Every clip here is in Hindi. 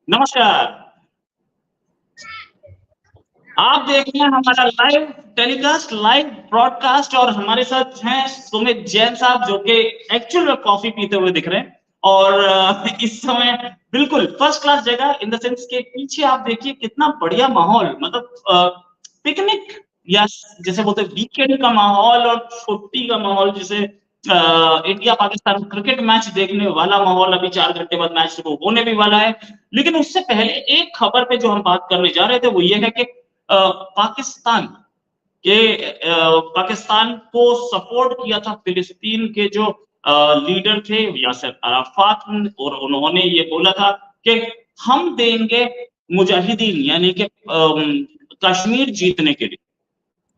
नमस्कार। आप देख रहे हैं हमारा लाइव टेलीकास्ट, लाइव ब्रॉडकास्ट और हमारे साथ हैं सुमित जैन साहब जो कि एक्चुअल में कॉफी पीते हुए दिख रहे हैं और इस समय बिल्कुल फर्स्ट क्लास जगह इन द सेंस के पीछे आप देखिए कितना बढ़िया माहौल, मतलब पिकनिक या जैसे बोलते हैं वीकेंड का माहौल और छुट्टी का माहौल, जिसे इंडिया पाकिस्तान क्रिकेट मैच देखने वाला माहौल। अभी 4 घंटे बाद मैच शुरू होने भी वाला है, लेकिन उससे पहले एक खबर पे जो हम बात करने जा रहे थे वो ये है कि पाकिस्तान पाकिस्तान को सपोर्ट किया था फिलिस्तीन के जो लीडर थे यासिर अराफात, और उन्होंने ये बोला था कि हम देंगे मुजाहिदीन, यानी कि कश्मीर जीतने के लिए।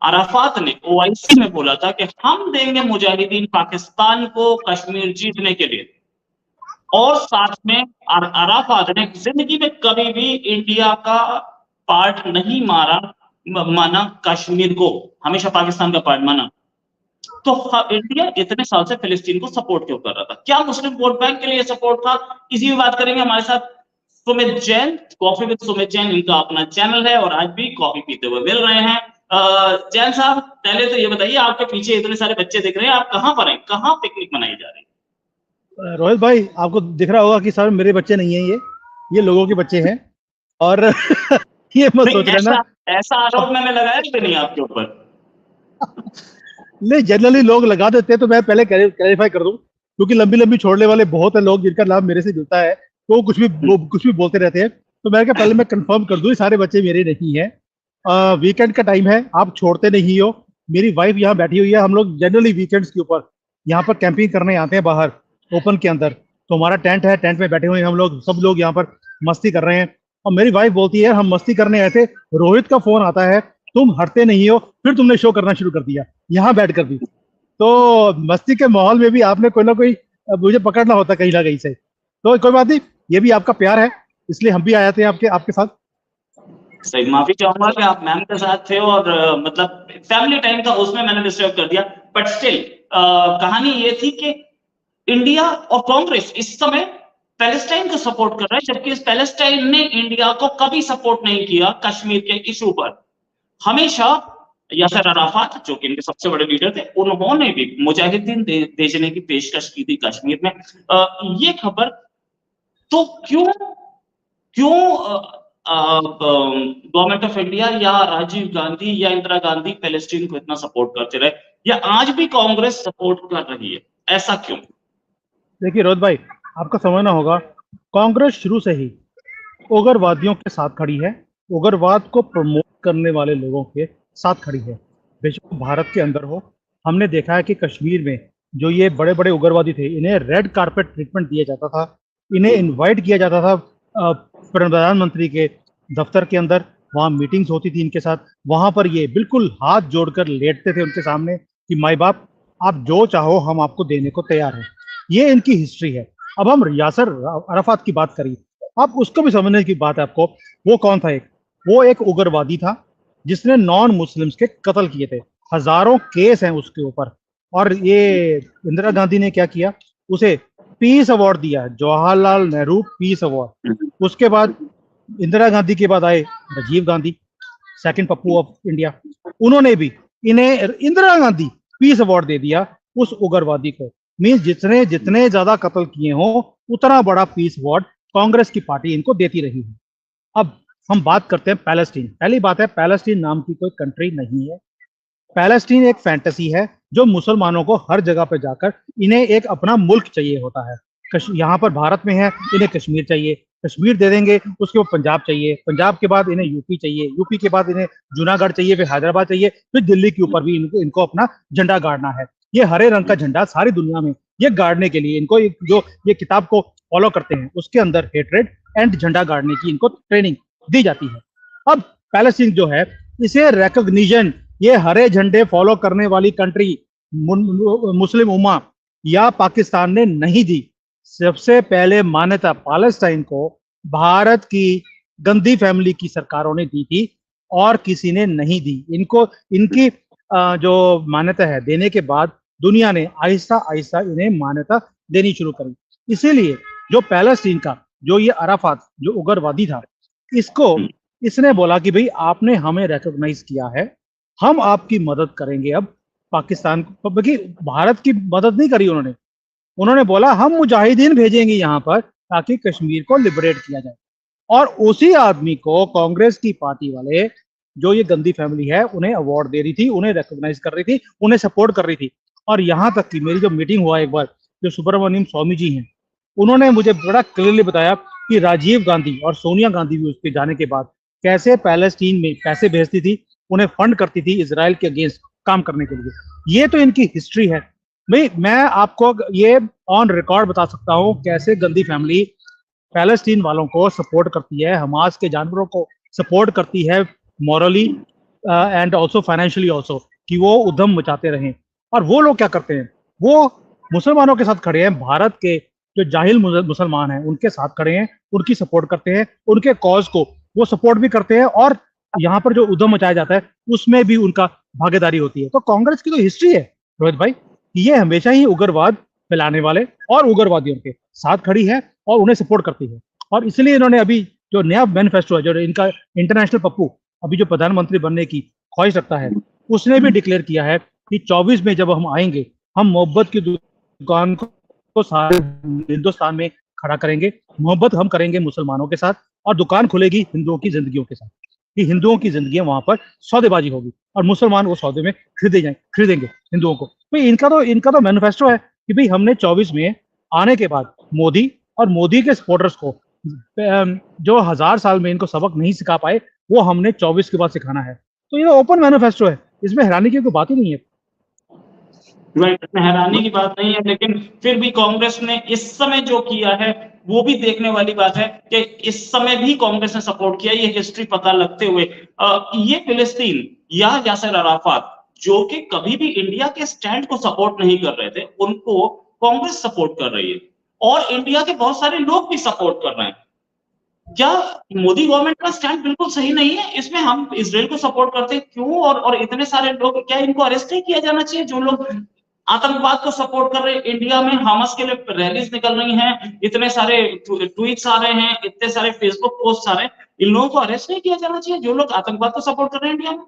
अराफात ने ओआईसी में बोला था कि हम देंगे मुजाहिदीन पाकिस्तान को कश्मीर जीतने के लिए, और साथ में अराफात ने जिंदगी में कभी भी इंडिया का पार्ट नहीं माना कश्मीर को, हमेशा पाकिस्तान का पार्ट माना। तो इंडिया इतने साल से फिलिस्तीन को सपोर्ट क्यों कर रहा था? क्या मुस्लिम वोट बैंक के लिए सपोर्ट था? इसी में बात करेंगे। हमारे साथ सुमित जैन, कॉफी विद सुमित जैन इनका अपना चैनल है और आज भी कॉफी पीते हुए मिल रहे हैं। जैन साहब, पहले तो ये बताइए, आपके पीछे इतने सारे बच्चे दिख रहे हैं, आप कहाँ पर हैं? कहाँ पिकनिक मनाई जा रही है? रोहित भाई, आपको दिख रहा होगा कि सारे मेरे बच्चे नहीं हैं, ये लोगों के बच्चे हैं। और ये मत सोच रहे ना, ऐसा आरोप मैंने लगाया भी नहीं आपके ऊपर। नहीं, जनरली लोग लगा देते हैं, तो मैं पहले क्लैरिफाई कर दूं, क्योंकि लंबी लंबी छोड़ने वाले बहुत है लोग जिनका नाम मेरे से जुड़ता है, तो वो कुछ भी बोलते रहते हैं। तो मैंने कहा पहले मैं कंफर्म कर दूं, ये सारे बच्चे मेरे नहीं है। वीकेंड का टाइम है, आप छोड़ते नहीं हो। मेरी वाइफ यहाँ बैठी हुई है, हम लोग जनरली वीकेंड्स के ऊपर यहाँ पर कैंपिंग करने आते हैं बाहर ओपन के अंदर। तो हमारा टेंट है, टेंट में बैठे हुए हैं हम लोग, सब लोग यहाँ पर मस्ती कर रहे हैं। और मेरी वाइफ बोलती है हम मस्ती करने आए थे, रोहित का फोन आता है, तुम हटते नहीं हो, फिर तुमने शो करना शुरू कर दिया यहाँ बैठ कर भी। तो मस्ती के माहौल में भी आपने कोई ना कोई मुझे पकड़ना होता कहीं ना कहीं से। तो कोई बात नहीं, ये भी आपका प्यार है, इसलिए हम भी आए थे आपके साथ। सही, माफी चाहूंगा कि आप मैम के साथ थे और मतलब फैमिली टाइम था, उसमें मैंने डिस्टर्ब कर दिया। बट स्टिल कहानी ये थी कि इंडिया और कांग्रेस इस समय पैलेस्टाइन को सपोर्ट कर रहा है, जबकि इस पैलेस्टाइन ने इंडिया को कभी सपोर्ट नहीं किया कश्मीर के इशू पर। हमेशा यासिर अराफात, जो कि इनके सबसे बड़े लीडर थे, उन्होंने भी मुजाहिदीन भेजने की पेशकश की थी कश्मीर में। ये खबर तो क्यों क्यों गवर्नमेंट ऑफ इंडिया या राजीव गांधी या इंदिरा गांधी पैलेस्टीन को इतना सपोर्ट करते रहे, या आज भी कांग्रेस सपोर्ट कर रही है, ऐसा क्यों? देखिए रोहित भाई, आपको समझना होगा, कांग्रेस शुरू से ही उग्रवादियों के साथ खड़ी है, उग्रवाद को प्रमोट करने वाले लोगों के साथ खड़ी है, बेशक भारत के अंदर हो। हमने देखा है कि कश्मीर में जो ये बड़े बड़े उग्रवादी थे, इन्हें रेड कारपेट ट्रीटमेंट दिया जाता था, इन्हें इनवाइट किया जाता था प्रधानमंत्री के दफ्तर के अंदर, वहां मीटिंग्स होती थी इनके साथ, वहां पर ये बिल्कुल हाथ जोड़कर लेटते थे उनके सामने कि माई बाप, आप जो चाहो हम आपको देने को तैयार हैं। ये इनकी हिस्ट्री है। अब हम यासिर अराफात की बात करिए, अब उसको भी समझने की बात है आपको। वो कौन था? वो एक उग्रवादी था जिसने नॉन मुस्लिम्स के कत्ल किए थे, हजारों केस हैं उसके ऊपर। और ये इंदिरा गांधी ने क्या किया, उसे पीस अवार्ड दिया, जवाहरलाल नेहरू पीस अवार्ड। उसके बाद इंदिरा गांधी के बाद आए Rajiv Gandhi, second Pappu of India, उन्होंने भी इन्हें इंदिरा गांधी पीस अवार्ड दे दिया उस उग्रवादी को। मींस जितने जितने ज्यादा कत्ल किए हो उतना बड़ा पीस अवार्ड कांग्रेस की पार्टी इनको देती रही है। अब हम बात करते हैं पैलेस्टीन। पहली बात है, पैलेस्टीन नाम की कोई कंट्री नहीं है। पैलेस्टीन एक फैंटेसी है जो मुसलमानों को हर जगह पर जाकर इन्हें एक अपना मुल्क चाहिए होता है। यहाँ पर भारत में है, इन्हें कश्मीर चाहिए, कश्मीर दे देंगे, उसके बाद पंजाब चाहिए, पंजाब के बाद इन्हें यूपी चाहिए, यूपी के बाद इन्हें जूनागढ़ चाहिए, फिर हैदराबाद चाहिए, फिर दिल्ली के ऊपर भी इनको अपना झंडा गाड़ना है। ये हरे रंग का झंडा सारी दुनिया में ये गाड़ने के लिए इनको जो ये किताब को फॉलो करते हैं उसके अंदर हेट्रेड एंड झंडा गाड़ने की इनको ट्रेनिंग दी जाती है। अब पैलेस्टीन जो है, इसे रिकॉग्निशन ये हरे झंडे फॉलो करने वाली कंट्री मुस्लिम उम्मा या पाकिस्तान ने नहीं दी। सबसे पहले मान्यता पैलेस्टाइन को भारत की गंदी फैमिली की सरकारों ने दी थी और किसी ने नहीं दी। इनको इनकी जो मान्यता है देने के बाद दुनिया ने आहिस्ता आहिस्ता इन्हें मान्यता देनी शुरू करी। इसीलिए जो पैलेस्टीन का जो ये अराफात जो उग्रवादी था, इसको इसने बोला कि भाई आपने हमें रिकॉग्नाइज किया है, हम आपकी मदद करेंगे अब पाकिस्तान को। बल्कि भारत की मदद नहीं करी उन्होंने, उन्होंने बोला हम मुजाहिदीन भेजेंगे यहाँ पर ताकि कश्मीर को लिबरेट किया जाए। और उसी आदमी को कांग्रेस की पार्टी वाले, जो ये गंदी फैमिली है, उन्हें अवार्ड दे रही थी, उन्हें रिकॉग्नाइज कर रही थी, उन्हें सपोर्ट कर रही थी। और यहाँ तक कि मेरी जो मीटिंग हुआ एक बार, जो सुब्रमण्यम स्वामी जी हैं, उन्होंने मुझे बड़ा क्लियरली बताया कि राजीव गांधी और सोनिया गांधी भी उसके जाने के बाद कैसे पैलेस्टीन में पैसे भेजती थी, उन्हें फंड करती थी इसराइल के अगेंस्ट काम करने के लिए। ये तो इनकी हिस्ट्री है भाई। मैं आपको ये ऑन रिकॉर्ड बता सकता हूँ कैसे गंदी फैमिली पैलेस्टीन वालों को सपोर्ट करती है, हमास के जानवरों को सपोर्ट करती है, morally and also financially also, कि वो उधम मचाते रहें। और वो लोग क्या करते हैं, वो मुसलमानों के साथ खड़े हैं, भारत के जो जाहिल मुसलमान हैं उनके साथ खड़े हैं, उनकी सपोर्ट करते हैं, उनके कॉज को वो सपोर्ट भी करते हैं, और यहाँ पर जो उधम मचाया जाता है उसमें भी उनका भागीदारी होती है। तो कांग्रेस की तो हिस्ट्री है रोहित भाई, ये हमेशा ही उग्रवाद फैलाने वाले और उग्रवादियों के साथ खड़ी है और उन्हें सपोर्ट करती है। और इसलिए इन्होंने अभी जो नया मैनिफेस्टो है, जो इनका इंटरनेशनल पप्पू अभी जो प्रधानमंत्री बनने की ख्वाहिश रखता है, उसने भी डिक्लेयर किया है कि 24 में जब हम आएंगे, हम मोहब्बत की दुकान को सारे हिंदुस्तान में खड़ा करेंगे, मोहब्बत हम करेंगे मुसलमानों के साथ, और दुकान खुलेगी हिंदुओं की जिंदगियों के साथ, कि हिंदुओं की जिंदगी वहां पर सौदेबाजी होगी और मुसलमान वो सौदे में खरीदेंगे हिंदुओं को। तो इनका तो मैनिफेस्टो है कि भाई हमने 24 में आने के बाद मोदी और मोदी के सपोर्टर्स को जो 1000 साल में इनको सबक नहीं सिखा पाए, वो हमने 24 के बाद सिखाना है। तो ये ओपन मैनिफेस्टो है, इसमें हैरानी की कोई बात ही नहीं है। राइट, इसमें हैरानी की बात नहीं है, लेकिन फिर भी कांग्रेस ने इस समय जो किया है वो भी देखने वाली बात है कि इस समय भी कांग्रेस ने सपोर्ट किया, ये हिस्ट्री पता लगते हुए। ये फिलिस्तीन या यासिर अराफात जो कि कभी भी इंडिया के स्टैंड को सपोर्ट नहीं कर रहे थे, उनको कांग्रेस सपोर्ट कर रही है, और इंडिया के बहुत सारे लोग भी सपोर्ट कर रहे हैं। क्या मोदी गवर्नमेंट का स्टैंड बिल्कुल सही नहीं है? इसमें हम इजराइल को सपोर्ट करते हैं क्यों? और इतने सारे लोग, क्या इनको अरेस्ट नहीं किया जाना चाहिए जो लोग आतंकवाद को सपोर्ट कर रहे हैं? इंडिया में हमास के लिए रैलीज निकल रही हैं, इतने सारे ट्वीट्स आ रहे हैं, इतने सारे फेसबुक पोस्ट आ रहे हैं, इन लोगों को अरेस्ट नहीं किया जाना चाहिए जो लोग आतंकवाद को सपोर्ट कर रहे हैं इंडिया में?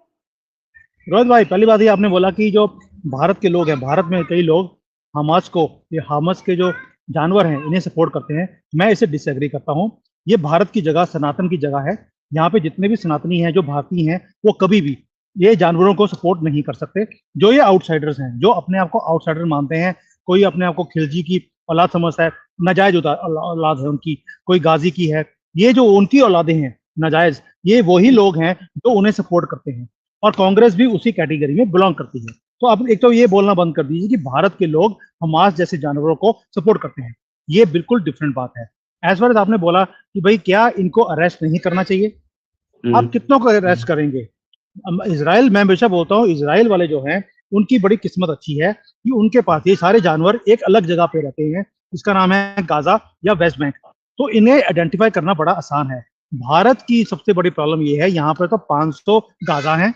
रोहित भाई, पहली बात ये आपने बोला कि जो भारत के लोग हैं, भारत में कई लोग हमास को, ये हमास के जो जानवर हैं इन्हें सपोर्ट करते हैं। मैं इसे डिसएग्री करता हूँ। ये भारत की जगह, सनातन की जगह है। यहाँ पे जितने भी सनातनी हैं, जो भारतीय हैं, वो कभी भी ये जानवरों को सपोर्ट नहीं कर सकते। जो ये आउटसाइडर्स हैं, जो अपने आप को आउटसाइडर मानते हैं, कोई अपने आप को खिलजी की औलाद समझता है, नाजायज औलाद है उनकी, कोई गाजी की है, ये जो उनकी औलादें हैं नाजायज, ये वही लोग हैं जो उन्हें सपोर्ट करते हैं। और कांग्रेस भी उसी कैटेगरी में बिलोंग करती है। तो अब एक तो ये बोलना बंद कर दीजिए कि भारत के लोग हमास जैसे जानवरों को सपोर्ट करते हैं, ये बिल्कुल डिफरेंट बात है। एज फार एज आपने बोला कि भाई क्या इनको अरेस्ट नहीं करना चाहिए, आप कितनों को अरेस्ट करेंगे? इसराइल, मैं हमेशा बोलता हूँ, इसराइल वाले जो हैं उनकी बड़ी किस्मत अच्छी है कि उनके पास ये सारे जानवर एक अलग जगह पे रहते हैं, इसका नाम है गाजा या वेस्ट बैंक। तो इन्हें आइडेंटिफाई करना बड़ा आसान है। भारत की सबसे बड़ी प्रॉब्लम ये है, यहाँ पर तो 500 गाजा हैं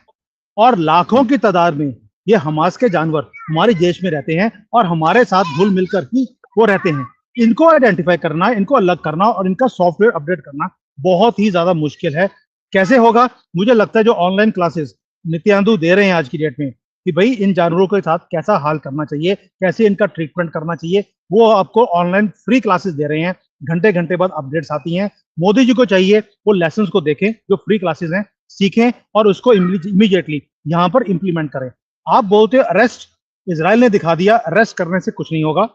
और लाखों की तादाद में ये हमास के जानवर हमारे देश में रहते हैं और हमारे साथ घुल मिलकर ही वो रहते हैं। इनको आइडेंटिफाई करना, इनको अलग करना और इनका सॉफ्टवेयर अपडेट करना बहुत ही ज्यादा मुश्किल है। कैसे होगा? मुझे लगता है जो ऑनलाइन क्लासेस नित्यानंदू दे रहे हैं आज की डेट में कि भाई इन जानवरों के साथ कैसा हाल करना चाहिए, कैसे इनका ट्रीटमेंट करना चाहिए, वो आपको ऑनलाइन फ्री क्लासेस दे रहे हैं। घंटे घंटे बाद अपडेट्स आती हैं। मोदी जी को चाहिए वो लेसन्स को देखें, जो फ्री क्लासेस हैं, सीखें और उसको इमीडिएटली यहाँ पर इंप्लीमेंट करें। आप बोलते अरेस्ट, इजराइल ने दिखा दिया अरेस्ट करने से कुछ नहीं होगा।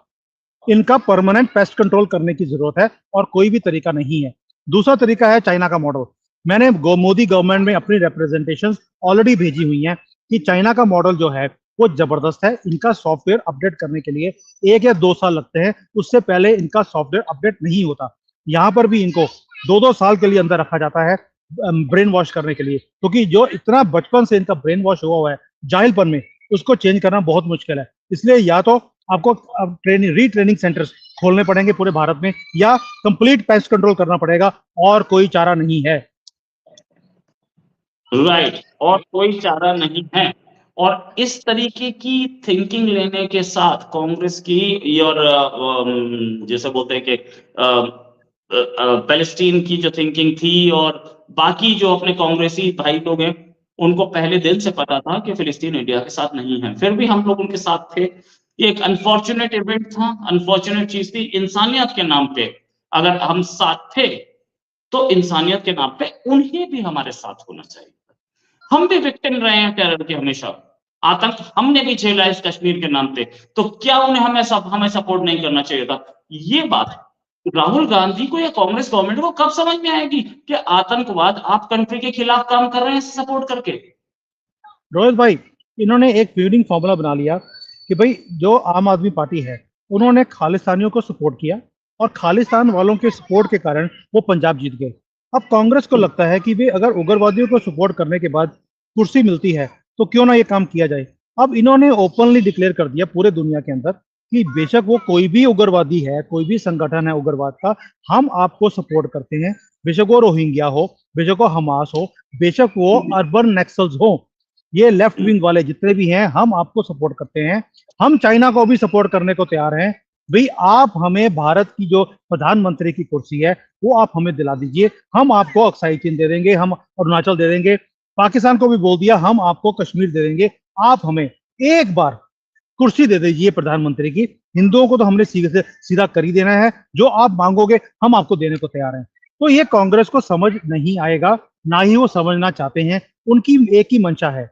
इनका परमानेंट पेस्ट कंट्रोल करने की जरूरत है और कोई भी तरीका नहीं है। दूसरा तरीका है चाइना का मॉडल। मैंने मोदी गवर्नमेंट में अपनी रिप्रेजेंटेशंस ऑलरेडी भेजी हुई हैं कि चाइना का मॉडल जो है वो जबरदस्त है। इनका सॉफ्टवेयर अपडेट करने के लिए 1 या 2 साल लगते हैं, उससे पहले इनका सॉफ्टवेयर अपडेट नहीं होता। यहाँ पर भी इनको 2-2 साल के लिए अंदर रखा जाता है ब्रेन वॉश करने के लिए, क्योंकि जो इतना बचपन से इनका ब्रेन वॉश हुआ है जाहिलपन में, उसको चेंज करना बहुत मुश्किल है। इसलिए या तो आपको रीट्रेनिंग सेंटर्स खोलने पड़ेंगे पूरे भारत में, या कंप्लीट पेस्ट कंट्रोल करना पड़ेगा, और कोई चारा नहीं है। राइट, और कोई चारा नहीं है। और इस तरीके की थिंकिंग लेने के साथ कांग्रेस की, और जैसे बोलते हैं कि पैलेस्टीन की जो थिंकिंग थी और बाकी जो अपने कांग्रेसी भाई लोग हैं, उनको पहले दिन से पता था कि फिलिस्तीन इंडिया के साथ नहीं है, फिर भी हम लोग उनके साथ थे। ये एक अनफॉर्चुनेट इवेंट था, अनफॉर्चुनेट चीज थी। इंसानियत के नाम पे अगर हम साथ थे, तो इंसानियत के नाम पे उन्हें भी हमारे साथ होना चाहिए। हम भी विक्टिम रहे हैं टेरर के हमेशा, आतंक हमने भी झेला इस कश्मीर के नाम पे, तो क्या उन्हें हमें सपोर्ट नहीं करना चाहिए था? ये बात राहुल गांधी को या कांग्रेस गवर्नमेंट को कब समझ में आएगी कि आतंकवाद आप कंट्री के खिलाफ काम कर रहे हैं सपोर्ट करके? रोहित भाई, इन्होंने एक विनिंग फॉर्मूला बना लिया कि भाई जो आम आदमी पार्टी है, उन्होंने खालिस्तानियों को सपोर्ट किया और खालिस्तान वालों के सपोर्ट के कारण वो पंजाब जीत गए। अब कांग्रेस को लगता है कि भाई अगर उग्रवादियों को सपोर्ट करने के बाद कुर्सी मिलती है तो क्यों ना ये काम किया जाए। अब इन्होंने ओपनली डिक्लेयर कर दिया पूरे दुनिया के अंदर कि बेशक वो कोई भी उग्रवादी है, कोई भी संगठन है उग्रवाद का, हम आपको सपोर्ट करते हैं। बेशक वो रोहिंग्या हो, बेशक वो हमास हो, बेशक वो अर्बन नक्सल्स हो, ये लेफ्ट विंग वाले जितने भी हैं, हम आपको सपोर्ट करते हैं। हम चाइना को भी सपोर्ट करने को तैयार हैं। भाई आप हमें भारत की जो प्रधानमंत्री की कुर्सी है वो आप हमें दिला दीजिए, हम आपको अक्साई चीन दे देंगे, हम अरुणाचल दे देंगे, पाकिस्तान को भी बोल दिया हम आपको कश्मीर दे देंगे, आप हमें एक बार कुर्सी दे दीजिए प्रधानमंत्री की। हिंदुओं को तो हमने सीधे से सीधा कर ही देना है, जो आप मांगोगे हम आपको देने को तैयार हैं। तो ये कांग्रेस को समझ नहीं आएगा, ना ही वो समझना चाहते हैं। उनकी एक ही मंशा है,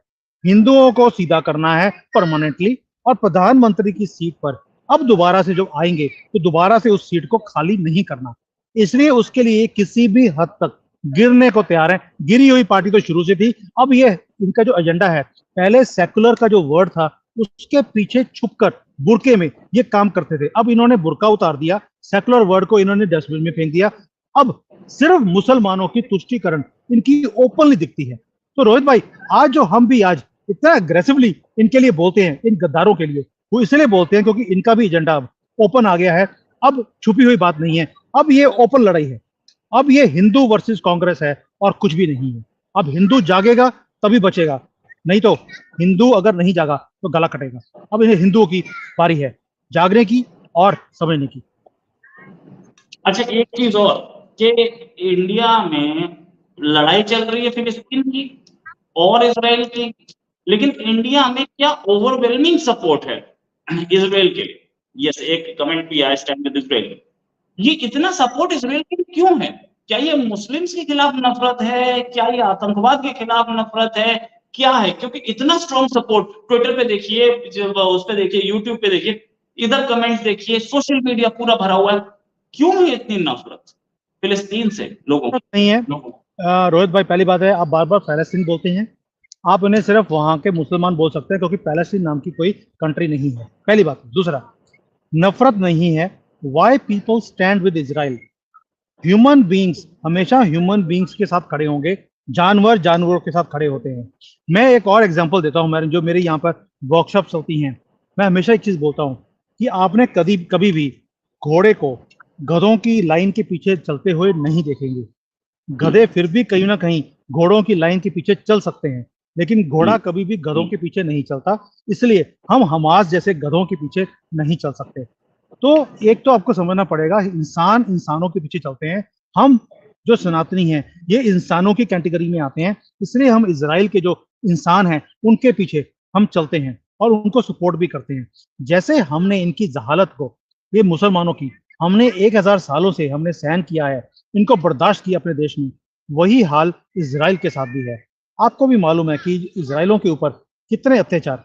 हिंदुओं को सीधा करना है परमानेंटली, और प्रधानमंत्री की सीट पर अब दोबारा से जब आएंगे तो दोबारा से उस सीट को खाली नहीं करना। इसलिए उसके लिए किसी भी हद तक गिरने को तैयार है। गिरी हुई पार्टी तो शुरू से थी। अब ये इनका जो एजेंडा है, पहले सेकुलर का जो वर्ड था उसके पीछे छुपकर बुरके में ये काम करते थे, अब इन्होंने बुरका उतार दिया, सेकुलर वर्ड को इन्होंने डस्टबिन में फेंक दिया। अब सिर्फ मुसलमानों की तुष्टीकरण इनकी ओपनली दिखती है। तो रोहित भाई, आज जो हम भी आज इतना अग्रेसिवली इनके लिए बोलते हैं, इन गद्दारों के लिए, वो इसलिए बोलते हैं क्योंकि इनका भी एजेंडा अब ओपन आ गया है। अब छुपी हुई बात नहीं है, अब ये ओपन लड़ाई है। अब ये हिंदू वर्सेस कांग्रेस है और कुछ भी नहीं है। अब हिंदू जागेगा तभी बचेगा, नहीं तो हिंदू अगर नहीं जागा तो गला कटेगा। अब इन्हें हिंदुओं की बारी है जागने की और समझने की। अच्छा, एक चीज और कि इंडिया में लड़ाई चल रही है फिलिस्तीन की और इसराइल की, लेकिन इंडिया में क्या ओवरवेलमिंग सपोर्ट है इसराइल के लिए? यस, एक कमेंट भी आया स्टैंड विद इसराइल। ये इतना सपोर्ट इसराइल के लिए क्यों है? क्या ये मुस्लिम्स के खिलाफ नफरत है? क्या ये आतंकवाद के खिलाफ नफरत है? क्या है? क्योंकि इतना स्ट्रॉन्ग सपोर्ट ट्विटर पे देखिए, उस पे देखिए, यूट्यूब पे देखिए, इधर कमेंट्स देखिए, सोशल मीडिया पूरा भरा हुआ है। क्यों है इतनी नफरत फिलिस्तीन से लोगों नहीं है रोहित भाई, पहली बात है आप बार बार पैलेस्टीन बोलते हैं, आप उन्हें सिर्फ वहां के मुसलमान बोल सकते हैं क्योंकि पैलेस्टीन नाम की कोई कंट्री नहीं है, पहली बात। दूसरा, नफरत नहीं है। Why people stand with Israel? Human beings हमेशा ह्यूमन बींग्स के साथ खड़े होंगे, जानवर जानवरों के साथ खड़े होते हैं। मैं एक और एग्जांपल देता हूं, जो मेरे यहाँ पर वर्कशॉप्स होती हैं, मैं हमेशा एक चीज बोलता हूं कि आपने कभी कभी भी घोड़े को गधों की लाइन के पीछे चलते हुए नहीं देखेंगे। गधे फिर भी कहीं ना कहीं घोड़ों की लाइन के पीछे चल सकते हैं, लेकिन घोड़ा कभी भी गधों के पीछे नहीं चलता। इसलिए हम हमास जैसे गधों के पीछे नहीं चल सकते। तो एक तो आपको समझना पड़ेगा, इंसान इंसानों के पीछे चलते हैं। हम जो सनातनी हैं ये इंसानों की कैटेगरी में आते हैं, इसलिए हम इजराइल के जो इंसान हैं उनके पीछे हम चलते हैं और उनको सपोर्ट भी करते हैं। जैसे हमने इनकी जहालत को, ये मुसलमानों की, हमने 1000 सालों से हमने सहन किया है, इनको बर्दाश्त किया अपने देश में, वही हाल इजराइल के साथ भी है। आपको भी मालूम है कि इजराइलों के ऊपर कितने अत्याचार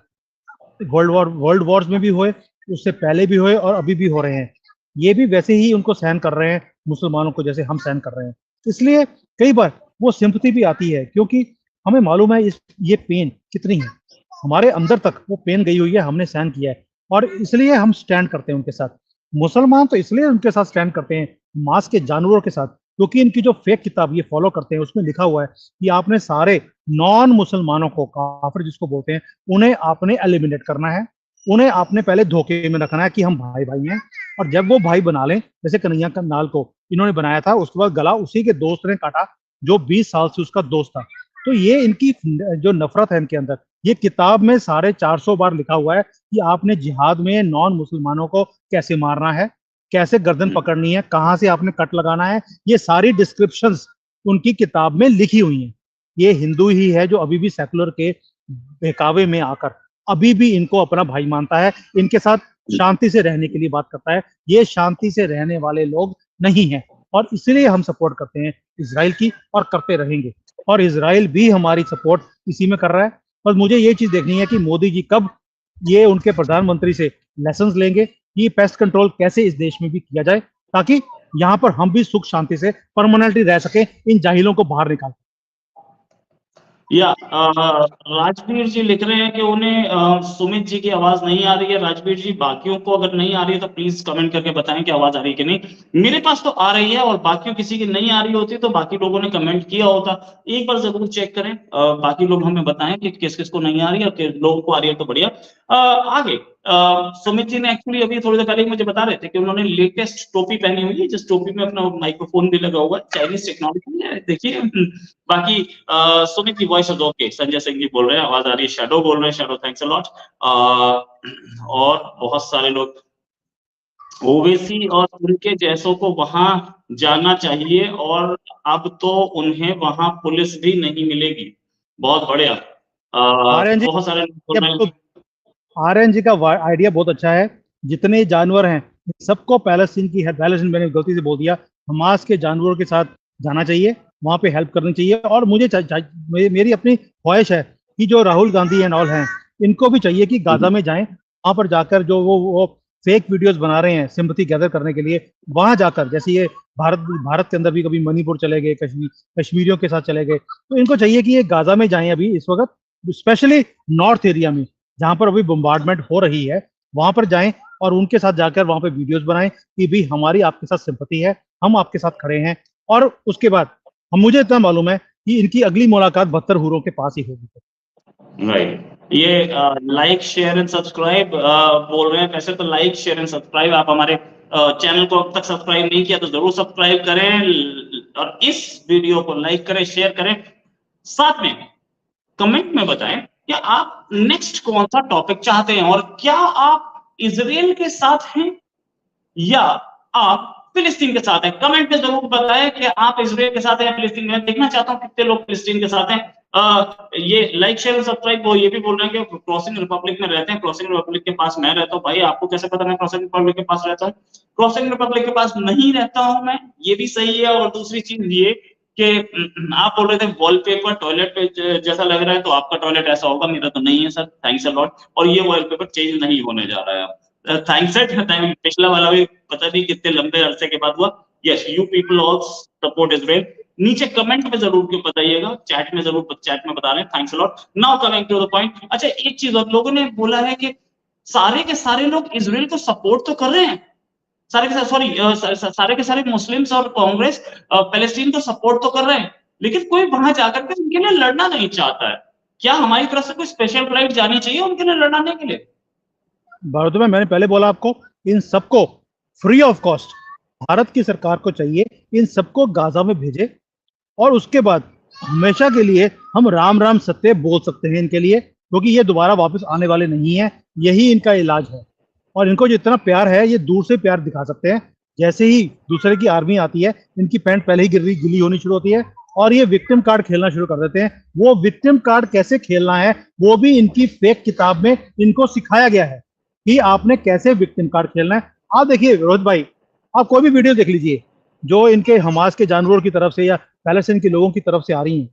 वर्ल्ड वॉर्स में भी हुए, उससे पहले भी हुए और अभी भी हो रहे हैं। ये भी वैसे ही उनको सहन कर रहे हैं मुसलमानों को, जैसे हम सहन कर रहे हैं। इसलिए कई बार वो सिंपैथी भी आती है, क्योंकि हमें मालूम है ये पेन कितनी है, हमारे अंदर तक वो पेन गई हुई है, हमने सहन किया है, और इसलिए हम स्टैंड करते हैं उनके साथ। मुसलमान तो इसलिए उनके साथ स्टैंड करते हैं, मांस के जानवरों के साथ, क्योंकि इनकी जो फेक किताब ये फॉलो करते हैं उसमें लिखा हुआ है कि आपने सारे नॉन मुसलमानों को, काफिर जिसको बोलते हैं, उन्हें आपने एलिमिनेट करना है। उन्हें आपने पहले धोखे में रखना है कि हम भाई भाई हैं, और जब वो भाई बना लें, जैसे कन्हैया करनाल को इन्होंने बनाया था, उसके बाद गला उसी के दोस्त ने काटा जो 20 साल से उसका दोस्त था। तो ये इनकी जो नफरत है इनके अंदर, ये किताब में 450 बार लिखा हुआ है कि आपने जिहाद में नॉन मुसलमानों को कैसे मारना है। कैसे गर्दन पकड़नी है, कहाँ से आपने कट लगाना है, ये सारी डिस्क्रिप्शंस उनकी किताब में लिखी हुई हैं। ये हिंदू ही है जो अभी भी सेकुलर के बहकावे में आकर अभी भी इनको अपना भाई मानता है, इनके साथ शांति से रहने के लिए बात करता है। ये शांति से रहने वाले लोग नहीं हैं और इसलिए हम सपोर्ट करते हैं इजराइल की और करते रहेंगे, और इजराइल भी हमारी सपोर्ट इसी में कर रहा है। पर मुझे ये चीज देखनी है कि मोदी जी कब ये उनके प्रधानमंत्री से लेसन्स लेंगे कि पेस्ट कंट्रोल कैसे इस देश में भी किया जाए, ताकि यहाँ पर हम भी सुख शांति से परमानेंटली रह सके, इन जाहिलों को बाहर निकाल। या राजवीर जी लिख रहे हैं कि उन्हें सुमित जी की आवाज नहीं आ रही है। राजवीर जी, बाकियों को अगर नहीं आ रही है तो प्लीज कमेंट करके बताएं कि आवाज आ रही है कि नहीं। मेरे पास तो आ रही है, और बाकियों किसी की नहीं आ रही होती तो बाकी लोगों ने कमेंट किया होता। एक बार जरूर चेक करें, बाकी लोग हमें बताएं कि किस किस को नहीं आ रही है, और किस लोगों को आ रही है तो बढ़िया। आगे सुमित जी ने एक्चुअली अभी थोड़ी देर पहले मुझे बता रहे थे कि उन्होंने लेटेस्ट टोपी पहनी हुई है, जिस टोपी में अपना माइक्रोफोन भी लगा हुआ है, चाइनीज टेक्नोलॉजी है, देखिए। बाकी सुमित की voice is okay. Sanjay Singh ji बोल रहे हैं आवाज आ रही है। शैडो बोल रहे हैं, शैडो थैंक्स अ लॉट। और बहुत सारे लोग, ओवैसी और उनके जैसों को वहां जाना चाहिए, और अब तो उन्हें वहां पुलिस भी नहीं मिलेगी। बहुत बढ़िया। आर्यन बहुत सारे लोग बोल रहे हैं। जी का आइडिया बहुत अच्छा है। जितने जानवर हैं सबको पैलेस्टीन की हेल्प, पैलेस्टीन मैंने गलती से बोल दिया, हमास के जानवरों के साथ जाना चाहिए, वहां पे हेल्प करनी चाहिए। और मुझे मेरी अपनी ख्वाहिश है कि जो राहुल गांधी एंड ऑल हैं, इनको भी चाहिए कि गाजा में जाएं, वहां पर जाकर जो वो फेक वीडियोस बना रहे हैं सिंपैथी गैदर करने के लिए, वहां जाकर, जैसे ये भारत के अंदर भी कभी मणिपुर चले गए, कश्मीरियों के साथ चले गए, तो इनको चाहिए कि ये गाजा में जाएं अभी इस वक्त, स्पेशली नॉर्थ एरिया में जहां पर अभी बम्बार्डमेंट हो रही है, वहां पर जाएं और उनके साथ जाकर वहां पे वीडियोस बनाएं कि भी हमारी आपके साथ सिंपैथी है, हम आपके साथ खड़े हैं। और उसके बाद हम, मुझे इतना मालूम है कि इनकी अगली मुलाकात 72 हुरों के पास ही होगी। राइट। ये लाइक शेयर एंड सब्सक्राइब बोल रहे हैं। कैसे तो लाइक शेयर एंड सब्सक्राइब, आप हमारे चैनल को अब तक सब्सक्राइब नहीं किया तो जरूर सब्सक्राइब करें, और इस वीडियो को लाइक करें, शेयर करें, साथ में कमेंट में बताएं कि आप नेक्स्ट कौन सा टॉपिक चाहते हैं, और क्या आप इजराइल के साथ हैं या आप फिलिस्तीन के साथ हैं। कमेंट में जरूर बताएं कि आप इजराइल के साथ हैं या फिलिस्तीन में। देखना चाहता हूं कितने लोग फिलिस्तीन के साथ हैं। ये लाइक शेयर सब्सक्राइब। वो ये भी बोल रहे हैं कि क्रॉसिंग रिपब्लिक में रहते हैं। क्रॉसिंग रिपब्लिक के पास मैं रहता हूं। भाई आपको कैसे पता मैं क्रॉसिंग रिपब्लिक के पास रहता हूं? क्रॉसिंग रिपब्लिक के पास नहीं रहता हूं मैं, ये भी सही है। और दूसरी चीज ये कि आप बोल रहे थे वॉलपेपर टॉयलेट पे जैसा लग रहा है, तो आपका टॉयलेट ऐसा होगा, मेरा तो नहीं है सर, थैंक्स अ लॉट। और ये वॉलपेपर चेंज नहीं होने जा रहा है। थैंक्स पिछला वाला भी पता नहीं कितने लंबे अरसे के बाद हुआ। Yes, you people also support Israel. नीचे कमेंट में जरूर क्यों बताइएगा, चैट में जरूर, चैट में बता रहे हैं। Thanks a lot. Now coming to the point. अच्छा, एक चीज और, लोगों ने बोला है कि सारे के सारे लोग इजराइल को सपोर्ट तो कर रहे हैं, सारे के सारे, सॉरी, सारे के सारे मुस्लिम्स और कांग्रेस पैलेस्टीन को सपोर्ट तो कर रहे हैं, लेकिन कोई वहां जाकर के उनके लिए लड़ना नहीं चाहता है। क्या हमारी तरफ से कोई स्पेशल फ्लाइट जानी चाहिए उनके लिए लड़ाने के लिए? भारत में मैंने पहले बोला आपको, इन सबको फ्री ऑफ कॉस्ट भारत की सरकार को चाहिए इन सबको गाजा में भेजे, और उसके बाद हमेशा के लिए हम राम राम सत्य बोल सकते हैं इनके लिए, क्योंकि ये दोबारा वापस आने वाले नहीं है। यही इनका इलाज है। और इनको जितना प्यार है ये दूर से प्यार दिखा सकते हैं। जैसे ही दूसरे की आर्मी आती है, इनकी पैंट पहले ही गिली होनी शुरू होती है और ये विक्टिम कार्ड खेलना शुरू कर देते हैं। वो विक्टिम कार्ड कैसे खेलना है वो भी इनकी फेक किताब में इनको सिखाया गया है कि आपने कैसे विक्टिम कार्ड खेलना है। आप देखिए रोहित भाई, आप कोई भी वीडियो देख लीजिए जो इनके हमास के जानवरों की तरफ से या पैलेस्टीन के लोगों की तरफ से आ रही हैं,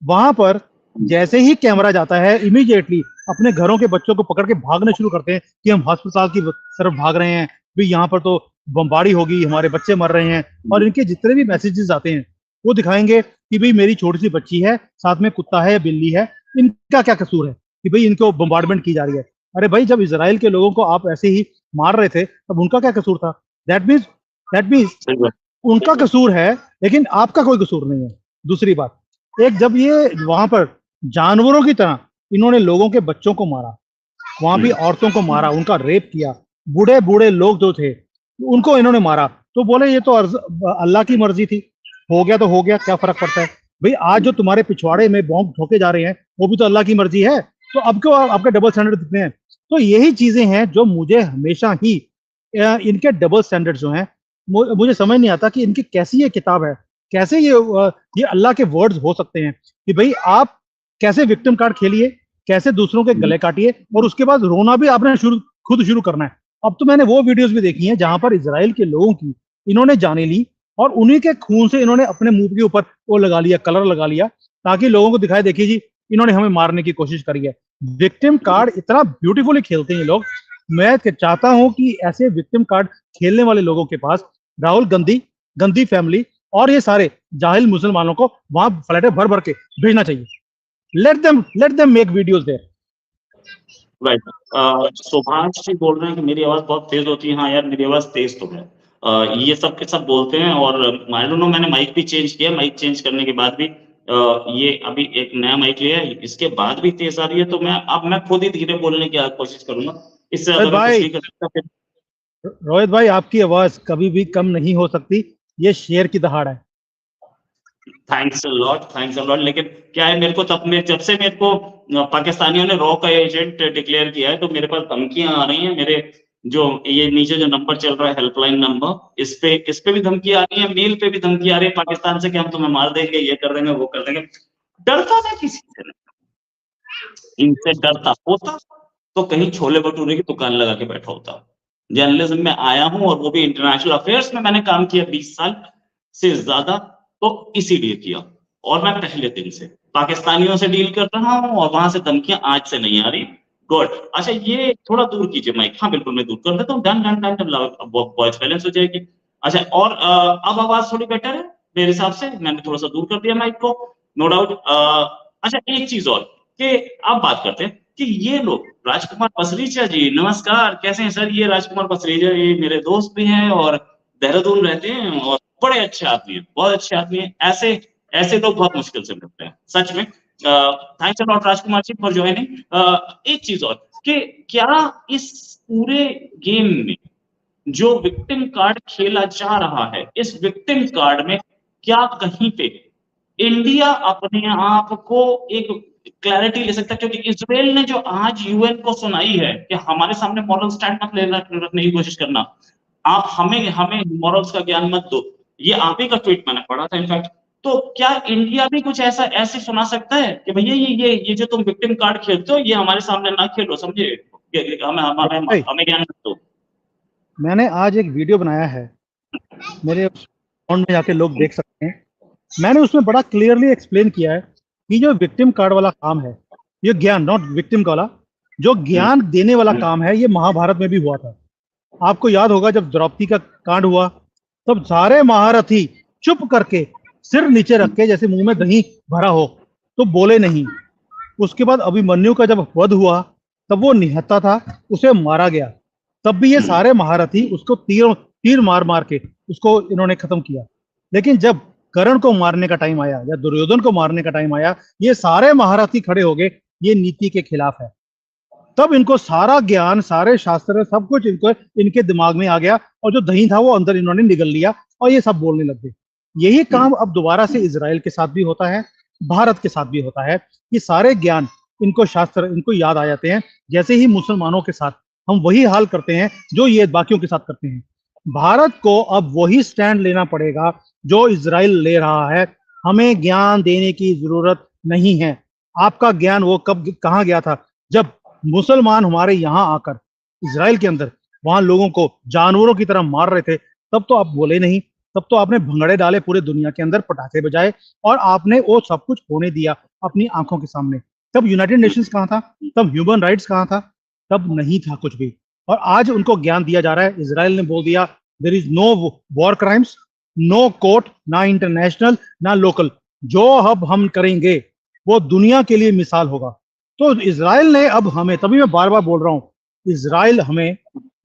वहां पर जैसे ही कैमरा जाता है इमीडिएटली अपने घरों के बच्चों को पकड़ के भागने शुरू करते हैं कि हम अस्पताल की तरफ भाग रहे हैं, भी यहाँ पर तो बमबारी होगी, हमारे बच्चे मर रहे हैं। और इनके जितने भी मैसेजेस आते हैं वो दिखाएंगे कि भाई मेरी छोटी सी बच्ची है, साथ में कुत्ता है, बिल्ली है, इनका क्या कसूर है कि भाई इनको बम्बार्डमेंट की जा रही है। अरे भाई, जब इजराइल के लोगों को आप ऐसे ही मार रहे थे तब उनका क्या कसूर था? दैट मीन्स उनका कसूर है, लेकिन आपका कोई कसूर नहीं है। दूसरी बात, एक जब ये वहां पर जानवरों की तरह इन्होंने लोगों के बच्चों को मारा, वहां भी औरतों को मारा, उनका रेप किया, बूढ़े बूढ़े लोग जो थे उनको इन्होंने मारा, तो बोले ये तो अल्लाह की मर्जी थी, हो गया तो हो गया, क्या फर्क पड़ता है? भाई आज जो तुम्हारे पिछवाड़े में बॉम्ब ठोके जा रहे हैं वो भी तो अल्लाह की मर्जी है, तो अब क्यों आपके डबल स्टैंडर्ड दिखते हैं? तो यही चीजें हैं जो मुझे हमेशा ही इनके डबल स्टैंडर्ड जो हैं, मुझे समझ नहीं आता कि इनकी कैसी ये किताब है, कैसे ये अल्लाह के वर्ड्स हो सकते हैं कि भाई आप कैसे विक्टिम कार्ड खेलिए, कैसे दूसरों के गले काटिए और उसके बाद रोना भी आपने खुद शुरू करना है। अब तो मैंने वो वीडियोस भी देखी हैं जहां पर इजराइल के लोगों की इन्होंने जाने ली और उन्हीं के खून से इन्होंने अपने मुंह के ऊपर वो लगा लिया, कलर लगा लिया, ताकि लोगों को दिखाई, देखिए जी इन्होंने हमें मारने की कोशिश करी है। विक्टिम कार्ड इतना ब्यूटीफुली खेलते हैं ये लोग। मैं चाहता हूं कि ऐसे विक्टिम कार्ड खेलने वाले लोगों के पास राहुल गांधी, गांधी फैमिली और ये सारे जाहिल मुसलमानों को वहां फ्लैटें भर भर के भेजना चाहिए। let them make videos there. Right. Subhash ji बोल रहे हैं कि मेरी आवाज बहुत तेज होती है। हाँ यार, मेरी आवाज तेज तो है। ये सब के सब बोलते हैं और आई डोंट नो, मैंने माइक भी चेंज किया। माइक चेंज करने के बाद भी ये अभी एक नया माइक लिया है, इसके बाद भी तेज आ रही है। तो मैं खुद ही धीरे बोलने की कोशिश करूंगा। इससे ज्यादा मैं कुछ नहीं कर सकता। फिर रोहित भाई, आपकी आवाज कभी भी कम नहीं हो सकती, ये शेर की दहाड़ है। Thanks a lot. लेकिन क्या है, मेरे को जब से मेरे को पाकिस्तानियों ने रॉ का एजेंट डिक्लेयर किया है, तो मेरे पास धमकियां आ रही हैं। मेरे जो ये नीचे जो नंबर चल रहा है, हेल्पलाइन नंबर, इस पे भी धमकी आ रही है, मेल पे भी धमकी आ रही है पाकिस्तान से कि हम तुम्हें मार देंगे, ये कर देंगे, वो कर देंगे। डरता मैं किसी से नहीं। इनसे डरता होता तो कहीं छोले भटूरे की दुकान लगा के बैठा होता। जर्नलिज्म में आया हूं और वो भी इंटरनेशनल अफेयर्स में मैंने काम किया 20 साल से ज्यादा, तो इसीलिए किया। और मैं पहले दिन से पाकिस्तानियों से डील कर रहा हूं और वहां से धमकियां आज से नहीं आ रही। गुड। अच्छा, ये थोड़ा दूर कीजिए माइक। हाँ बिल्कुल, मैं दूर कर देता हूँ। Done done done, voice balance हो जाएगी। अच्छा, और अब आवाज थोड़ी बेटर है मेरे हिसाब से। मैंने थोड़ा सा दूर कर दिया माइक को, नो डाउट। अच्छा, एक चीज और कि अब बात करते हैं कि ये लोग, राजकुमार पसरीचा जी नमस्कार, कैसे हैं सर? ये राजकुमार पसरीचा, ये मेरे दोस्त भी हैं और देहरादून रहते हैं और बड़े अच्छे आदमी हैं, बहुत अच्छे आदमी हैं। ऐसे लोग बहुत मुश्किल से मिलते हैं, सच में। Thanks a lot Rajkumar ji for joining. एक चीज और कि क्या इस पूरे गेम में जो विक्टिम कार्ड खेला जा रहा है, इस विक्टिम कार्ड में क्या कहीं पे इंडिया अपने आप को एक क्लैरिटी ले सकता है? क्योंकि इजराइल ने जो आज यूएन को सुनाई है कि हमारे सामने मॉरल स्टैंड मत रखने की कोशिश करना, आप हमें मॉरल्स का ज्ञान मत दो, ये आप ही का ट्वीट मैंने पढ़ा था इनफैक्ट। तो क्या इंडिया भी कुछ ऐसे सुना सकता है कि भैया ये जो तुम विक्टिम कार्ड खेलते हो, ये हमारे सामने ना खेलो, समझे? हमें ज्ञान मत दो। मैंने आज एक वीडियो बनाया है, मेरे अकाउंट में जाके लोग देख सकते हैं। मैंने उसमें बड़ा क्लियरली एक्सप्लेन किया है कि जो विक्टिम कार्ड वाला काम है, ये ज्ञान, नॉट विक्टिम वाला, जो ज्ञान देने वाला काम है, ये महाभारत में भी हुआ था। आपको याद होगा जब द्रौपदी का कांड हुआ, तब सारे महारथी चुप करके सिर नीचे रख के, जैसे मुंह में दही भरा हो, तो बोले नहीं। उसके बाद अभिमन्यु का जब वध हुआ, तब वो निहत्था था, उसे मारा गया, तब भी ये सारे महारथी उसको तीर मार मार के उसको इन्होंने खत्म किया। लेकिन जब कर्ण को मारने का टाइम आया या दुर्योधन को मारने का टाइम आया, ये सारे महारथी खड़े हो गए, ये नीति के खिलाफ है। तब इनको सारा ज्ञान, सारे शास्त्र, सब कुछ इनके दिमाग में आ गया और जो दही था वो अंदर इन्होंने निगल लिया और ये सब बोलने लग गए। यही काम अब दोबारा से इजराइल के साथ भी होता है, भारत के साथ भी होता है। ये सारे ज्ञान, इनको शास्त्र, इनको याद आ जाते हैं। जैसे ही मुसलमानों के साथ हम वही हाल करते हैं जो ये बाकियों के साथ करते हैं। भारत को अब वही स्टैंड लेना पड़ेगा जो इजराइल ले रहा है। हमें ज्ञान देने की जरूरत नहीं है। आपका ज्ञान वो कब कहाँ गया था? जब मुसलमान हमारे यहाँ आकर इजराइल के अंदर वहां लोगों को जानवरों की तरह मार रहे थे, तब तो आप बोले नहीं। तब तो आपने भंगड़े डाले पूरे दुनिया के अंदर, पटाखे बजाए और आपने वो सब कुछ होने दिया अपनी आंखों के सामने। तब यूनाइटेड नेशंस कहाँ था? तब ह्यूमन राइट्स कहाँ था? तब नहीं था कुछ भी। और आज उनको ज्ञान दिया जा रहा है। इजराइल ने बोल दिया there is no war crimes, no court, ना इंटरनेशनल ना लोकल। जो अब हम करेंगे वो दुनिया के लिए मिसाल होगा। तो इजराइल ने अब हमें, तभी मैं बार बार बोल रहा हूं, इजराइल हमें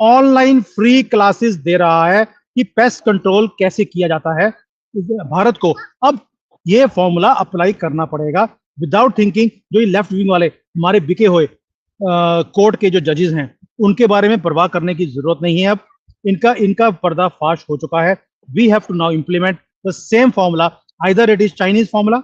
ऑनलाइन फ्री क्लासेस दे रहा है कि पेस्ट कंट्रोल कैसे किया जाता है। भारत को अब ये फॉर्मूला अप्लाई करना पड़ेगा विदाउट थिंकिंग। जो ये लेफ्ट विंग वाले हमारे बिके हुए कोर्ट के जो जजेस हैं, उनके बारे में परवाह करने की जरूरत नहीं है। अब इनका पर्दाफाश हो चुका है। We have to now implement the same formula, either it is Chinese formula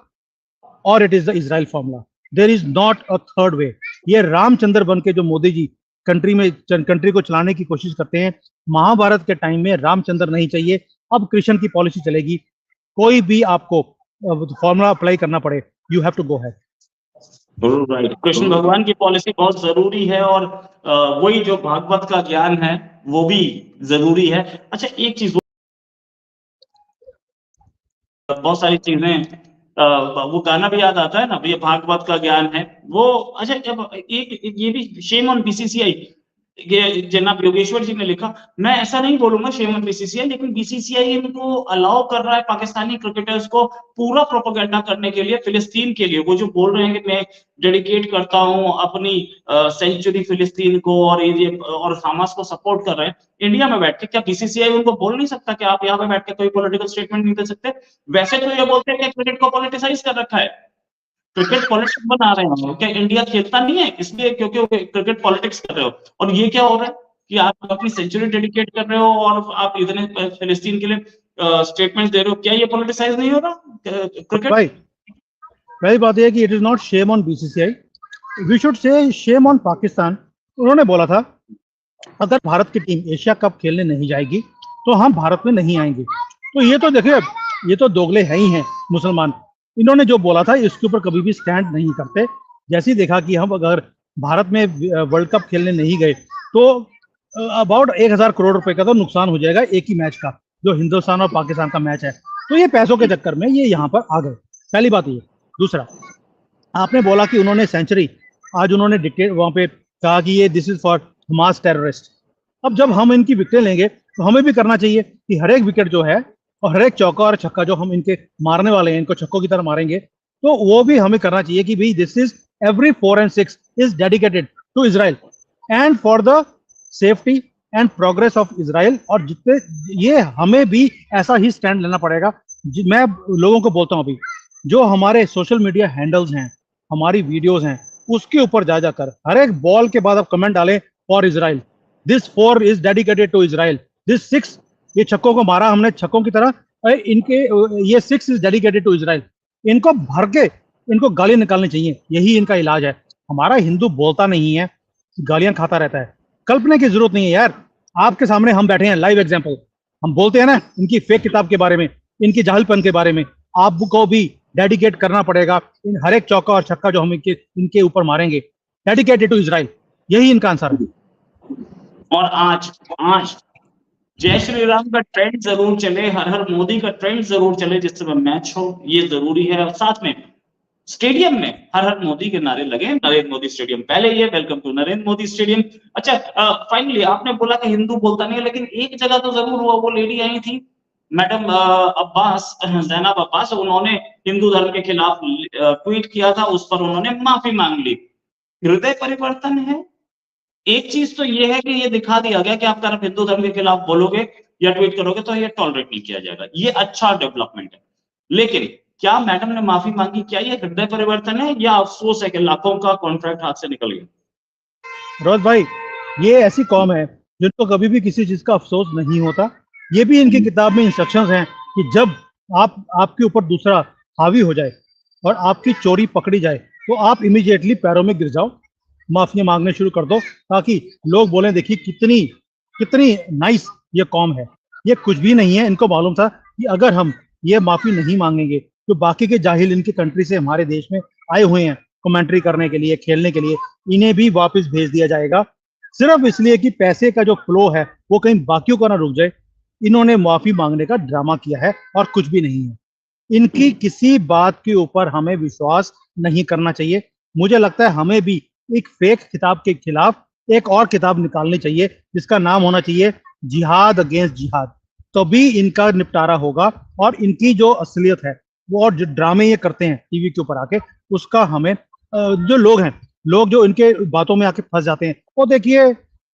or it is the Israel formula. There is not a third way. ये रामचंद्र बन के जो मोदी जी कंट्री को चलाने की कोशिश करते हैं। महाभारत के टाइम में रामचंद्र नहीं चाहिए, अब कृष्ण की पॉलिसी चलेगी। कोई भी आपको फॉर्मूला अप्लाई करना पड़े, you have to go ahead. Right, Krishna भगवान की पॉलिसी बहुत जरूरी है और वही जो भागवत का ज्ञान है वो भी जरूरी है। अच्छा, एक चीज, बहुत सारी चीजें, वो गाना भी याद आता है ना, ये भागवत का ज्ञान है वो। अच्छा, जब एक ये भी शेम ऑन बीसीसीआई, ये जनाब योगेश्वर जी ने लिखा, मैं ऐसा नहीं बोलूंगा शेम ऑन बीसीसीआई, लेकिन बीसीसीआई इनको अलाउ कर रहा है पाकिस्तानी क्रिकेटर्स को पूरा प्रोपेगेंडा करने के लिए, फिलिस्तीन के लिए। वो जो बोल रहे हैं कि मैं डेडिकेट करता हूं अपनी सेंचुरी फिलिस्तीन को, और ये और हमास को सपोर्ट कर रहे हैं इंडिया में बैठ के, क्या बीसीसीआई उनको बोल नहीं सकता कि आप यहाँ पे बैठ के कोई पॉलिटिकल स्टेटमेंट नहीं दे सकते? वैसे तो ये बोलते हैं कि क्रिकेट को पॉलिटिसाइज कर रखा है, क्रिकेट पॉलिटिक्स बना रहे हो। क्या इंडिया खेलता नहीं है इसलिए क्योंकि वो क्रिकेट पॉलिटिक्स कर रहे हो? और ये क्या हो रहा है कि आप अपनी सेंचुरी डेडिकेट कर रहे हो और आप इतने फिलिस्तीन के लिए स्टेटमेंट्स दे रहे हो? क्या ये पॉलिटिसाइज नहीं हो रहा क्रिकेट? भाई, पहली बात यह है कि it is not shame on BCCI, we should say shame on Pakistan. उन्होंने बोला था अगर भारत की टीम एशिया कप खेलने नहीं जाएगी तो हम भारत में नहीं आएंगे। तो ये तो देखिए, ये तो दोगले है ही हैं मुसलमान। इन्होंने जो बोला था इसके ऊपर कभी भी स्टैंड नहीं करते। जैसे ही देखा कि हम अगर भारत में वर्ल्ड कप खेलने नहीं गए तो अबाउट 1000 करोड़ रुपए का तो नुकसान हो जाएगा एक ही मैच का, जो हिंदुस्तान और पाकिस्तान का मैच है। तो ये पैसों के चक्कर में ये यहाँ पर आ गए, पहली बात ये। दूसरा, आपने बोला कि उन्होंने सेंचुरी, आज उन्होंने डिक्टेट वहां पे कहा कि ये this is for Hamas terrorist. अब जब हम इनकी विकेट लेंगे तो हमें भी करना चाहिए कि हर एक विकेट जो है और हर एक चौका और छक्का जो हम इनके मारने वाले हैं, इनको छक्कों की तरह मारेंगे, तो वो भी हमें करना चाहिए कि भाई this is every 4 and 6 is dedicated to Israel and for the safety and progress of Israel. और जितने ये हमें भी ऐसा ही स्टैंड लेना पड़ेगा। मैं लोगों को बोलता हूँ अभी जो हमारे सोशल मीडिया हैंडल्स हैं, हमारी वीडियोस हैं, उसके ऊपर जा जाकर हर एक बॉल के बाद आप कमेंट डालें for Israel, this 4 is dedicated to Israel, this 6, ये छक्कों को मारा हमने छक्कों की तरह, इनके ये 6 इज डेडिकेटेड टू इजराइल। इनको भर के इनको गाली निकालनी चाहिए, यही इनका इलाज है। हमारा हिंदू बोलता नहीं है, गालियां खाता रहता है। कल्पना की जरूरत नहीं है यार, आपके सामने हम बैठे हैं, लाइव एग्जांपल। हम बोलते हैं ना इनकी फेक किताब के बारे में, इनकी जाहिलपन के बारे में। आपको भी डेडिकेट करना पड़ेगा इन हर एक चौका और छक्का जो हम इनके ऊपर मारेंगे, डेडिकेटेड टू इजराइल, यही इनका आंसर है। और आज जय श्री राम का ट्रेंड जरूर चले, हर हर मोदी का ट्रेंड जरूर चले जिस समय मैच हो, ये जरूरी है। और साथ में स्टेडियम में हर हर मोदी के नारे लगे, नरेंद्र मोदी स्टेडियम पहले ये, welcome to Narendra Modi stadium. अच्छा, फाइनली आपने बोला कि हिंदू बोलता नहीं है, लेकिन एक जगह तो जरूर हुआ, वो लेडी आई थी मैडम अब्बास, जैनब अब्बास, उन्होंने हिंदू धर्म के खिलाफ ट्वीट किया था, उस पर उन्होंने माफी मांग ली। हृदय परिवर्तन है। एक चीज तो ये है कि ये दिखा दिया गया कि आप अगर हिंदू धर्म के खिलाफ बोलोगे या ट्वीट करोगे तो ये टॉलरेट नहीं किया जाएगा, ये अच्छा डेवलपमेंट है। लेकिन क्या मैडम ने माफी मांगी, क्या ये हृदय परिवर्तन है या अफसोस है कि लाखों का कॉन्ट्रैक्ट हाथ से निकल गया? रोज भाई, ये ऐसी कौम है जिनको कभी भी किसी चीज का अफसोस नहीं होता। ये भी इनकी किताब में इंस्ट्रक्शंस हैं कि जब आपके ऊपर दूसरा हावी हो जाए और आपकी चोरी पकड़ी जाए तो आप इमीडिएटली पैरों में गिर जाओ, माफियां मांगने शुरू कर दो, ताकि लोग बोलें देखिए कितनी कितनी नाइस ये कौम है। ये कुछ भी नहीं है। इनको मालूम था कि अगर हम ये माफी नहीं मांगेंगे तो बाकी के जाहिल इनकी कंट्री से हमारे देश में आए हुए हैं कमेंट्री करने के लिए, खेलने के लिए, इन्हें भी वापस भेज दिया जाएगा, सिर्फ इसलिए कि पैसे का जो फ्लो है वो कहीं बाकियों का ना रुक जाए। इन्होंने माफी मांगने का ड्रामा किया है और कुछ भी नहीं है। इनकी किसी बात के ऊपर हमें विश्वास नहीं करना चाहिए। मुझे लगता है हमें भी एक फेक किताब के खिलाफ एक और किताब निकालनी चाहिए जिसका नाम होना चाहिए जिहाद अगेंस्ट जिहाद, तभी इनका निपटारा होगा। और इनकी जो असलियत है वो, और जो ड्रामे ये करते हैं टीवी के ऊपर आके, उसका हमें जो लोग हैं, लोग जो इनके बातों में आके फंस जाते हैं, वो देखिए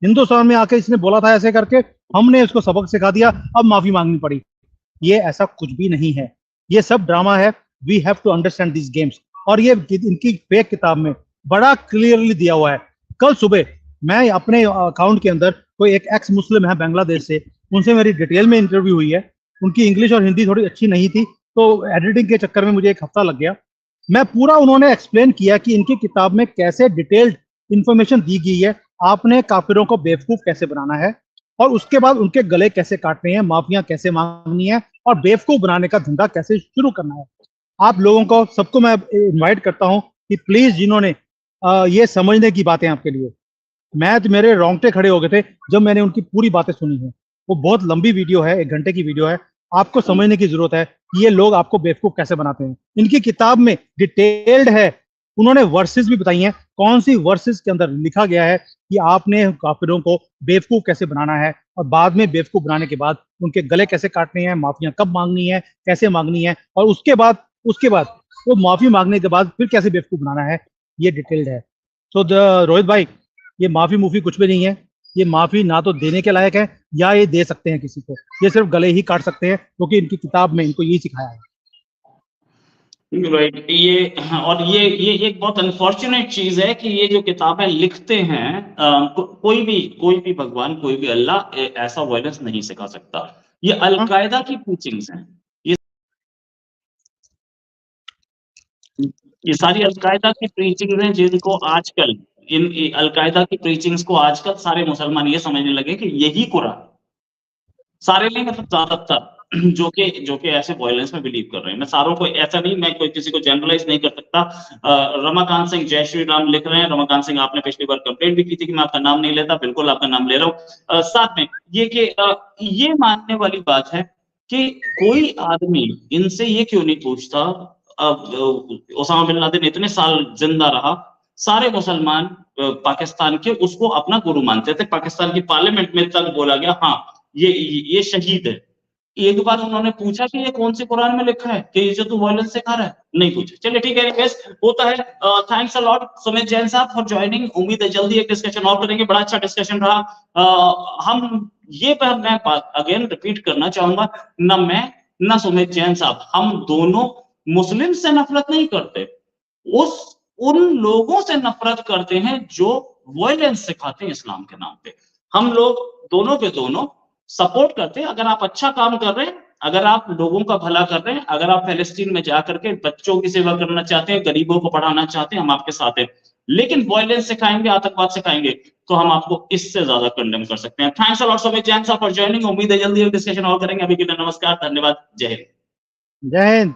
हिंदुस्तान में आके इसने बोला था ऐसे करके, हमने इसको सबक सिखा दिया, अब माफी मांगनी पड़ी। ये ऐसा कुछ भी नहीं है, ये सब ड्रामा है। We have to understand this games. और ये इनकी फेक किताब में बड़ा क्लियरली दिया हुआ है। कल सुबह मैं अपने अकाउंट के अंदर, कोई एक एक्स मुस्लिम है बांग्लादेश से, उनसे मेरी डिटेल में इंटरव्यू हुई है। उनकी इंग्लिश और हिंदी थोड़ी अच्छी नहीं थी, तो एडिटिंग के चक्कर में मुझे एक हफ्ता लग गया। मैं पूरा उन्होंने एक्सप्लेन किया कि इनकी किताब में कैसे डिटेल्ड इंफॉर्मेशन दी गई है आपने काफिरों को बेवकूफ कैसे बनाना है और उसके बाद उनके गले कैसे काटने हैं, माफिया कैसे मांगनी है और बेवकूफ बनाने का धंधा कैसे शुरू करना है। आप लोगों को सबको मैं इनवाइट करता हूं कि प्लीज जिन्होंने ये समझने की बातें आपके लिए, मैं तो मेरे रोंगटे खड़े हो गए थे जब मैंने उनकी पूरी बातें सुनी है। वो बहुत लंबी वीडियो है, 1 घंटे की वीडियो है। आपको समझने की जरूरत है कि ये लोग आपको बेवकूफ कैसे बनाते हैं। इनकी किताब में डिटेल्ड है, उन्होंने वर्सेस भी बताई हैं, कौन सी वर्सेस के अंदर लिखा गया है कि आपने काफिरों को बेवकूफ कैसे बनाना है और बाद में बेवकूफ बनाने के बाद उनके गले कैसे काटने हैं, माफियां कब मांगनी है, कैसे मांगनी है और उसके बाद वो माफी मांगने के बाद फिर कैसे बेवकूफ बनाना है, ये डिटेल्ड है। तो रोहित भाई, ये माफी मुफी कुछ भी नहीं है। ये माफी ना तो देने के लायक है या ये दे सकते हैं किसी को, ये सिर्फ गले ही काट सकते हैं क्योंकि इनकी किताब में इनको यही सिखाया है। राइट, ये और ये एक बहुत अनफॉर्चुनेट चीज है कि ये जो किताबें लिखते हैं कोई भी भगवान, कोई भी अल्लाह ऐसा वायलेंस नहीं सिखा सकता। ये अलकायदा की टीचिंग्स हैं, ये सारी अलकायदा की प्रीचिंग्स हैं जिनको आजकल इन अलकायदा की प्रीचिंग्स को आजकल सारे मुसलमान ये समझने लगे कि यही कुरान, सारे नहीं मतलब ज्यादातर जो कि ऐसे वायलेंस में बिलीव कर रहे हैं। मैं सारों को ऐसा नहीं, मैं कोई किसी को जनरलाइज नहीं कर सकता। रमाकांत सिंह जय श्री राम लिख रहे हैं। रमाकांत सिंह, आपने पिछली बार कंप्लेंट भी की थी कि मैं आपका नाम नहीं लेता, बिल्कुल आपका नाम ले रहा हूँ। साथ में ये कि ये मानने वाली बात है कि कोई आदमी इनसे ये क्यों नहीं पूछता, ओसामा बिन लादेन इतने साल जिंदा रहा, सारे मुसलमान पाकिस्तान के उसको अपना गुरु मानते थे। पाकिस्तान की पार्लियामेंट में तक बोला गया हाँ ये शहीद है। एक बार उन्होंने पूछा कि ये कौन से कुरान में लिखा है कि ये जो तू वायलेंस सिखा रहा है? नहीं पूछा। चलिए ठीक है, एनीवेज होता है। Thanks a lot Sumit Jain साहब फॉर ज्वाइनिंग। उम्मीद है जल्दी एक डिस्कशन और करेंगे। बड़ा अच्छा डिस्कशन रहा। हम ये पर मैं अगेन रिपीट करना चाहूंगा, ना मैं ना सुमित जैन साहब, हम दोनों मुस्लिम से नफरत नहीं करते, उन लोगों से नफरत करते हैं जो वायलेंस सिखाते हैं इस्लाम के नाम पे। हम लोग दोनों के दोनों सपोर्ट करते हैं। अगर आप अच्छा काम कर रहे हैं, अगर आप लोगों का भला कर रहे हैं, अगर आप फिलिस्तीन में जाकर के बच्चों की सेवा करना चाहते हैं, गरीबों को पढ़ाना चाहते हैं, हम आपके साथ हैं। लेकिन वायलेंस सिखाएंगे, आतंकवाद सिखाएंगे तो हम आपको इससे ज्यादा कंडेम कर सकते हैं। Thanks a lot Sumit Jain साहब फॉर ज्वाइनिंग। उम्मीद है जल्दी एक डिस्कशन और करेंगे। अभी के लिए नमस्कार, धन्यवाद, जय हिंद। जय हिंद।